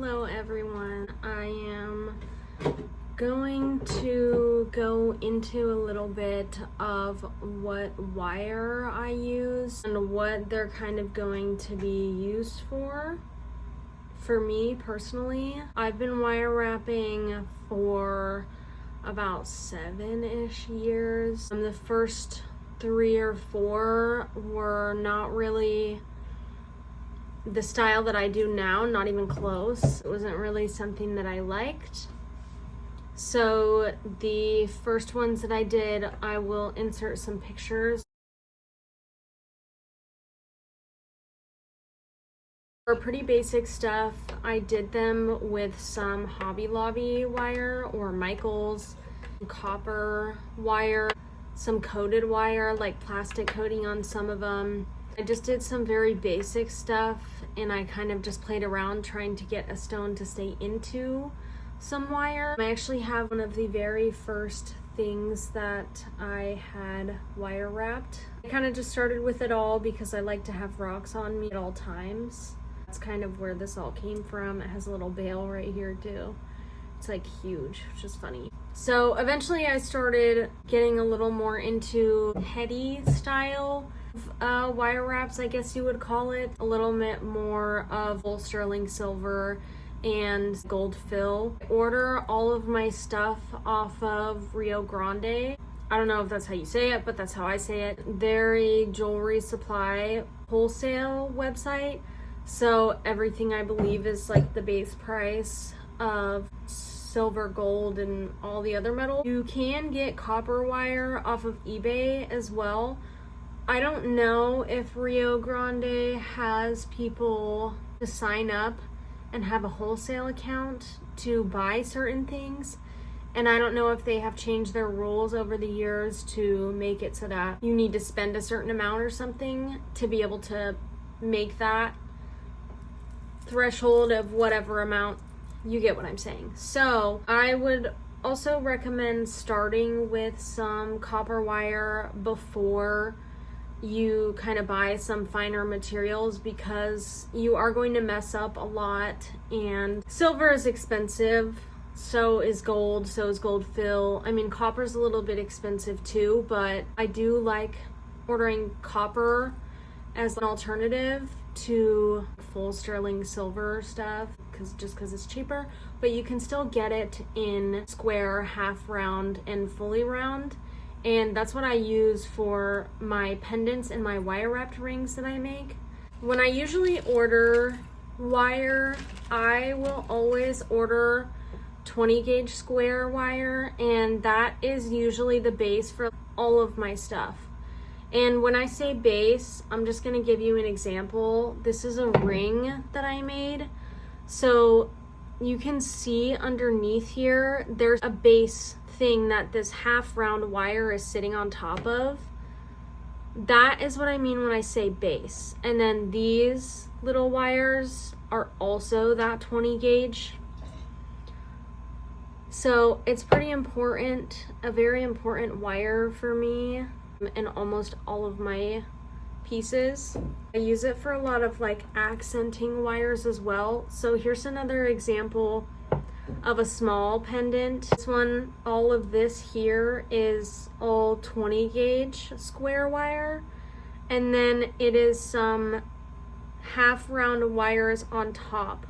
Hello everyone, I am going to go into a little bit of what wire I use and what they're kind of going to be used for. For me personally, I've been wire wrapping for about 7-ish years. The first 3 or 4 were not really the style that I do now, not even close. It wasn't really something that I liked. So the first ones that I did, I will insert some pictures. For pretty basic stuff, I did them with some Hobby Lobby wire or Michaels, copper wire, some coated wire, like plastic coating on some of them. I just did some very basic stuff and I kind of just played around trying to get a stone to stay into some wire. I actually have one of the very first things that I had wire wrapped. I kind of just started with it all because I like to have rocks on me at all times. That's kind of where this all came from. It has a little bail right here too. It's like huge, which is funny. So eventually I started getting a little more into heady style wire wraps, I guess you would call it. A little bit more of full sterling silver and gold fill. I order all of my stuff off of Rio Grande. I don't know if that's how you say it, but that's how I say it. They're a jewelry supply wholesale website. So everything I believe is like the base price of silver, gold, and all the other metals. You can get copper wire off of eBay as well. I don't know if Rio Grande has people to sign up and have a wholesale account to buy certain things. And I don't know if they have changed their rules over the years to make it so that you need to spend a certain amount or something to be able to make that threshold of whatever amount. You get what I'm saying. So I would also recommend starting with some copper wire before you kind of buy some finer materials, because you are going to mess up a lot, and silver is expensive, so is gold fill. I mean, copper is a little bit expensive too, but I do like ordering copper as an alternative to full sterling silver stuff, because it's cheaper, but you can still get it in square, half round, and fully round. And that's what I use for my pendants and my wire wrapped rings that I make. When I usually order wire, I will always order 20 gauge square wire, and that is usually the base for all of my stuff. And when I say base, I'm just gonna give you an example. This is a ring that I made. So you can see underneath here, there's a base thing that this half round wire is sitting on top of. That is what I mean when I say base. And then these little wires are also that 20 gauge. So it's pretty important, a very important wire for me in almost all of my pieces. I use it for a lot of like accenting wires as well. So here's another example of a small pendant. This one, all of this here is all 20 gauge square wire, and then it is some half round wires on top,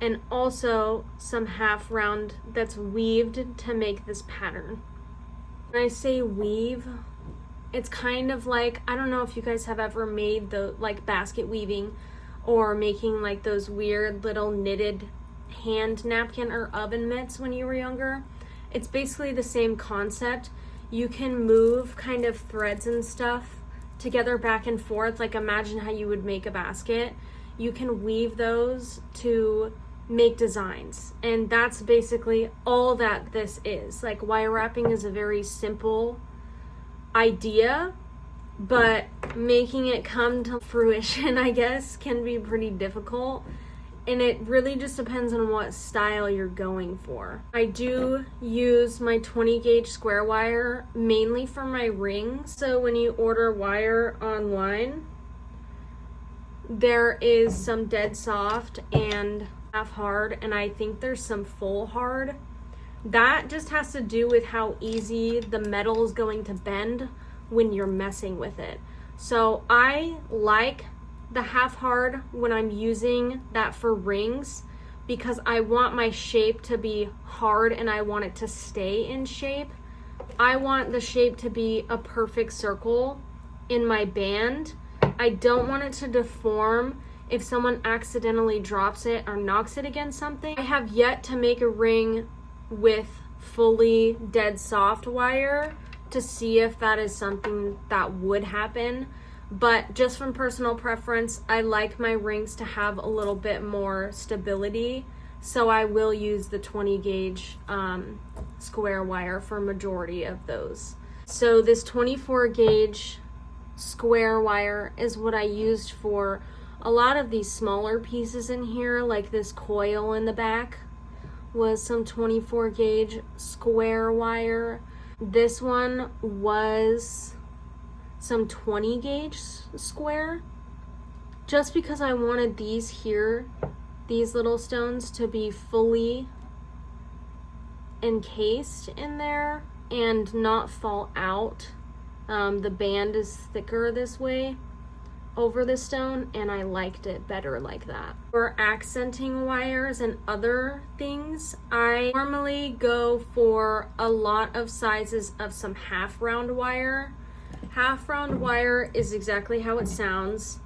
and also some half round that's weaved to make this pattern. When I say weave, it's kind of like, I don't know if you guys have ever made the like basket weaving or making like those weird little knitted hand napkin or oven mitts when you were younger. It's basically the same concept. You can move kind of threads and stuff together back and forth. Like imagine how you would make a basket. You can weave those to make designs, and that's basically all that this is. Like wire wrapping is a very simple idea, but making it come to fruition, I guess, can be pretty difficult. And it really just depends on what style you're going for. I do use my 20 gauge square wire mainly for my rings. So when you order wire online, there is some dead soft and half hard, and I think there's some full hard. That just has to do with how easy the metal is going to bend when you're messing with it. So I like the half hard when I'm using that for rings, because I want my shape to be hard and I want it to stay in shape. I want the shape to be a perfect circle in my band. I don't want it to deform if someone accidentally drops it or knocks it against something. I have yet to make a ring with fully dead soft wire to see if that is something that would happen. But just from personal preference, I like my rings to have a little bit more stability. So I will use the 20 gauge square wire for majority of those. So this 24 gauge square wire is what I used for a lot of these smaller pieces in here, like this coil in the back was some 24 gauge square wire. This one was some 20 gauge square, just because I wanted these here, these little stones, to be fully encased in there and not fall out. The band is thicker this way over the stone, and I liked it better like that. For accenting wires and other things, I normally go for a lot of sizes of some half round wire. Half round wire is exactly how it sounds.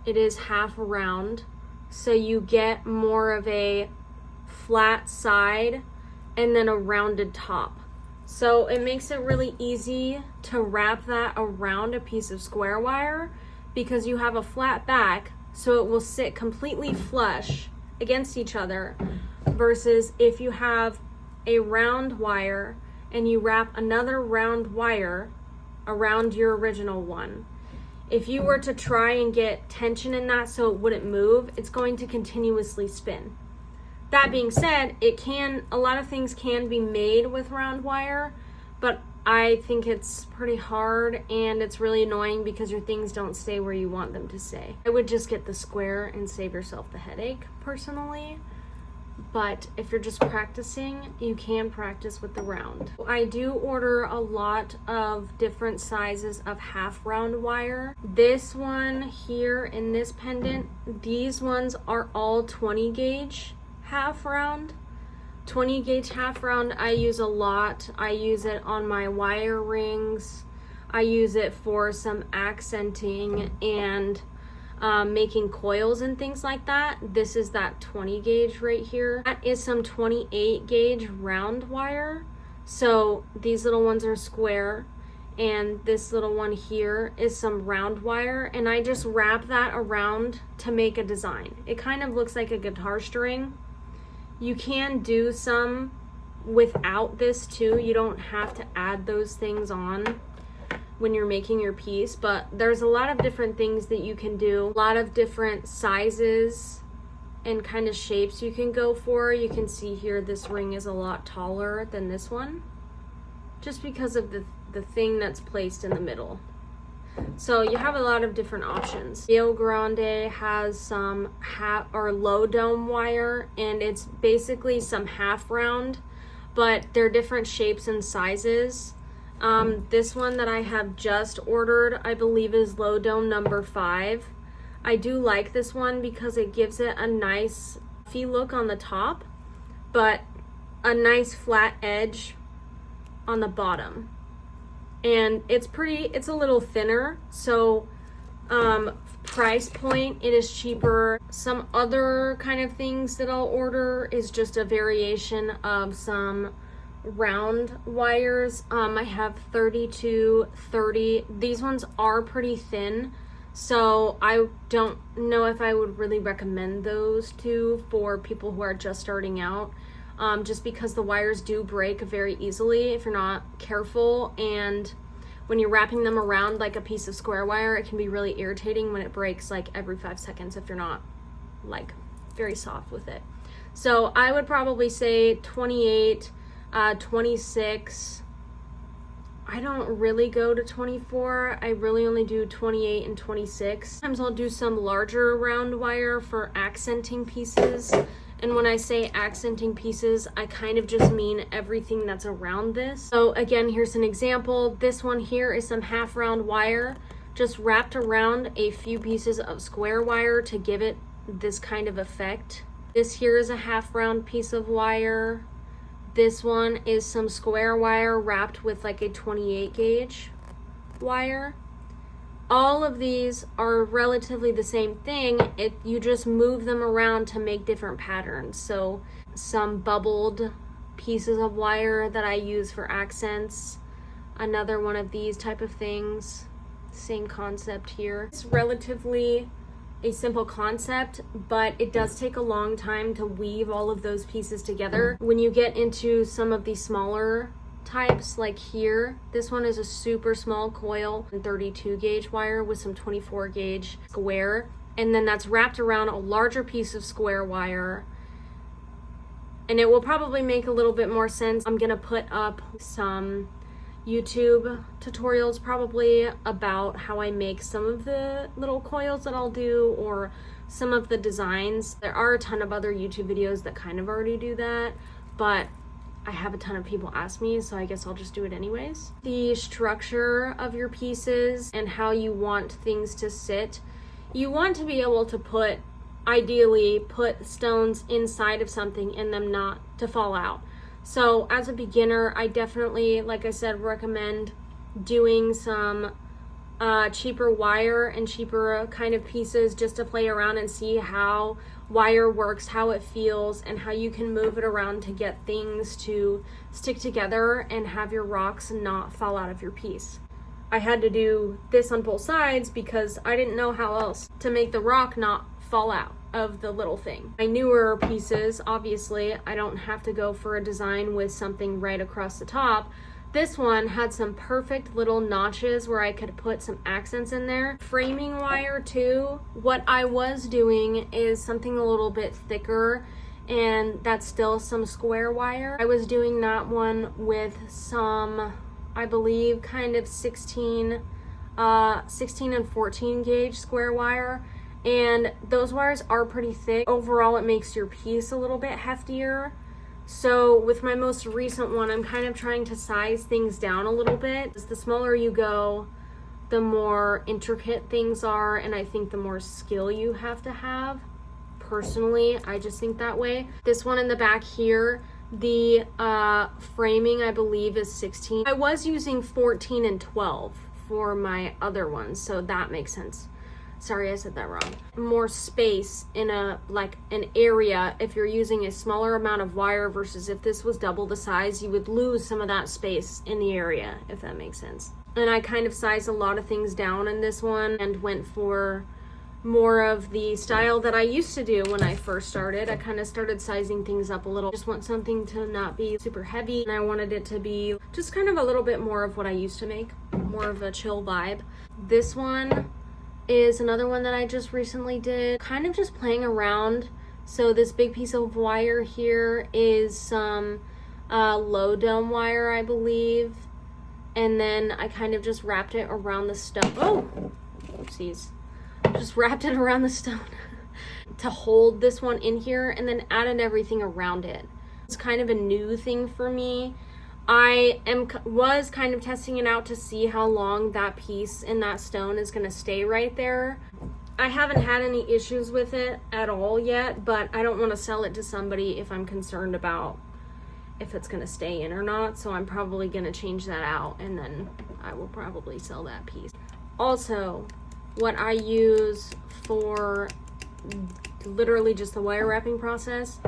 It is half round, so you get more of a flat side and then a rounded top. So it makes it really easy to wrap that around a piece of square wire, because you have a flat back, so it will sit completely flush against each other, versus if you have a round wire and you wrap another round wire around your original one. If you were to try and get tension in that so it wouldn't move, it's going to continuously spin. That being said, a lot of things can be made with round wire, but I think it's pretty hard and it's really annoying because your things don't stay where you want them to stay. I would just get the square and save yourself the headache, personally. But if you're just practicing, you can practice with the round. I do order a lot of different sizes of half round wire. This one here in this pendant, these ones are all 20 gauge half round. 20 gauge half round I use a lot. I use it on my wire rings. I use it for some accenting and making coils and things like that. This is that 20 gauge right here. That is some 28 gauge round wire. So these little ones are square, and this little one here is some round wire, and I just wrap that around to make a design. It kind of looks like a guitar string. You can do some without this too. You don't have to add those things on when you're making your piece, but there's a lot of different things that you can do, a lot of different sizes and kind of shapes you can go for. You can see here this ring is a lot taller than this one, just because of the thing that's placed in the middle. So you have a lot of different options. Rio Grande has some low dome wire, and it's basically some half round, but they're different shapes and sizes. This one that I have just ordered, I believe, is low dome number 5. I do like this one because it gives it a nice puffy look on the top, but a nice flat edge on the bottom. And it's a little thinner, so price point, it is cheaper. Some other kind of things that I'll order is just a variation of some round wires. I have 32, 30. These ones are pretty thin, so I don't know if I would really recommend those two for people who are just starting out. Just because the wires do break very easily if you're not careful, and when you're wrapping them around like a piece of square wire, it can be really irritating when it breaks like every 5 seconds if you're not like very soft with it. So I would probably say 28, 26. I don't really go to 24. I really only do 28 and 26. Sometimes I'll do some larger round wire for accenting pieces And when I say accenting pieces, I kind of just mean everything that's around this. So again, here's an example. This one here is some half round wire, just wrapped around a few pieces of square wire to give it this kind of effect. This here is a half round piece of wire. This one is some square wire wrapped with like a 28 gauge wire. All of these are relatively the same thing. You just move them around to make different patterns. So some bubbled pieces of wire that I use for accents. Another one of these type of things. Same concept here. It's relatively a simple concept, but it does take a long time to weave all of those pieces together. When you get into some of these smaller types, like here, this one is a super small coil and 32 gauge wire with some 24 gauge square, and then that's wrapped around a larger piece of square wire, and it will probably make a little bit more sense. I'm gonna put up some YouTube tutorials probably about how I make some of the little coils that I'll do, or some of the designs. There are a ton of other YouTube videos that kind of already do that, but I have a ton of people ask me, so I guess I'll just do it anyways. The structure of your pieces and how you want things to sit. You want to be able to ideally put stones inside of something and them not to fall out. So as a beginner, I definitely, like I said, recommend doing some cheaper wire and cheaper kind of pieces just to play around and see how wire works, how it feels, and how you can move it around to get things to stick together and have your rocks not fall out of your piece. I had to do this on both sides because I didn't know how else to make the rock not fall out of the little thing. My newer pieces, obviously, I don't have to go for a design with something right across the top. This one had some perfect little notches where I could put some accents in there. Framing wire too. What I was doing is something a little bit thicker, and that's still some square wire. I was doing that one with some, I believe, kind of 16 and 14 gauge square wire. And those wires are pretty thick. Overall, it makes your piece a little bit heftier. So with my most recent one, I'm kind of trying to size things down a little bit. The smaller you go, the more intricate things are, and I think the more skill you have to have. Personally, I just think that way. This one in the back here, the framing, I believe, is 16. I was using 14 and 12 for my other ones, so that makes sense. Sorry, I said that wrong. More space in an area if you're using a smaller amount of wire versus if this was double the size, you would lose some of that space in the area, if that makes sense. And I kind of sized a lot of things down in this one and went for more of the style that I used to do when I first started. I kind of started sizing things up a little. Just want something to not be super heavy, and I wanted it to be just kind of a little bit more of what I used to make, more of a chill vibe. This one is another one that I just recently did, kind of just playing around. So this big piece of wire here is some low dome wire, I believe, and then I kind of just wrapped it around the stone. Oh, oopsies. Just wrapped it around the stone to hold this one in here, and then added everything around it. It's kind of a new thing for me. I was kind of testing it out to see how long that piece in that stone is going to stay right there. I haven't had any issues with it at all yet, but I don't want to sell it to somebody if I'm concerned about if it's going to stay in or not, so I'm probably going to change that out, and then I will probably sell that piece. Also, what I use for literally just the wire wrapping process,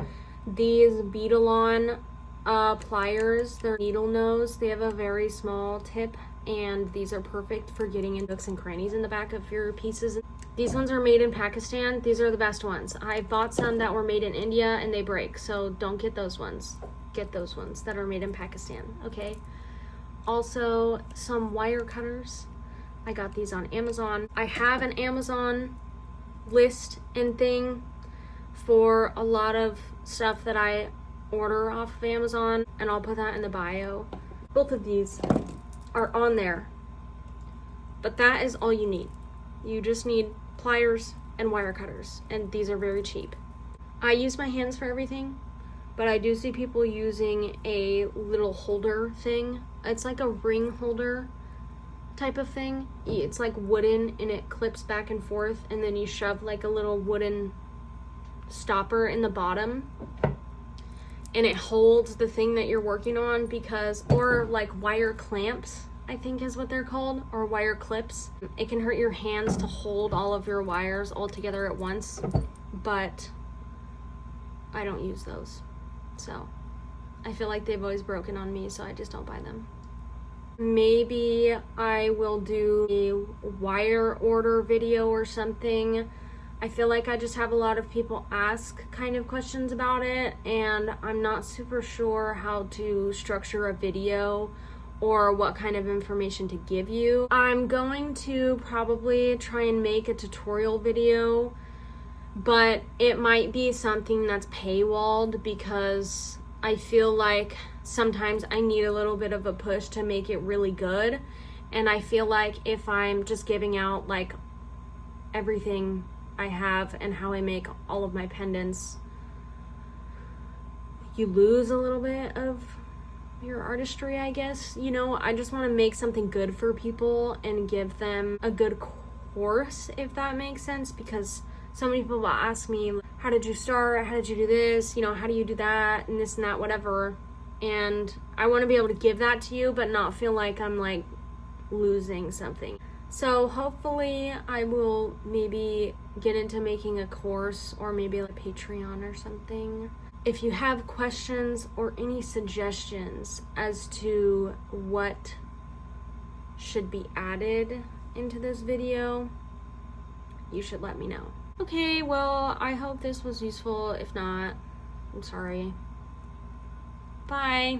these Beadalon pliers, they're needle nose. They have a very small tip, and these are perfect for getting in nooks and crannies in the back of your pieces. These ones are made in Pakistan. These are the best ones. I bought some that were made in India and they break, so don't get those ones. Get those ones that are made in Pakistan, okay? Also, some wire cutters. I got these on Amazon. I have an Amazon list and thing for a lot of stuff that I order off of Amazon, and I'll put that in the bio. Both of these are on there, but that is all you need. You just need pliers and wire cutters, and these are very cheap. I use my hands for everything, but I do see people using a little holder thing. It's like a ring holder type of thing. It's like wooden and it clips back and forth, and then you shove like a little wooden stopper in the bottom and it holds the thing that you're working on, because, or like wire clamps, I think is what they're called, or wire clips. It can hurt your hands to hold all of your wires all together at once, but I don't use those. So I feel like they've always broken on me, so I just don't buy them. Maybe I will do a wire order video or something. I feel like I just have a lot of people ask kind of questions about it, and I'm not super sure how to structure a video or what kind of information to give you. I'm going to probably try and make a tutorial video, but it might be something that's paywalled, because I feel like sometimes I need a little bit of a push to make it really good. And I feel like if I'm just giving out like everything I have and how I make all of my pendants, you lose a little bit of your artistry, I guess. You know, I just want to make something good for people and give them a good course, if that makes sense, because so many people will ask me, how did you start? How did you do this? You know, how do you do that? And this and that, whatever. And I want to be able to give that to you, but not feel like I'm like losing something. So hopefully I will maybe get into making a course, or maybe like Patreon or something. If you have questions or any suggestions as to what should be added into this video, you should let me know. Okay, well, I hope this was useful. If not, I'm sorry. Bye.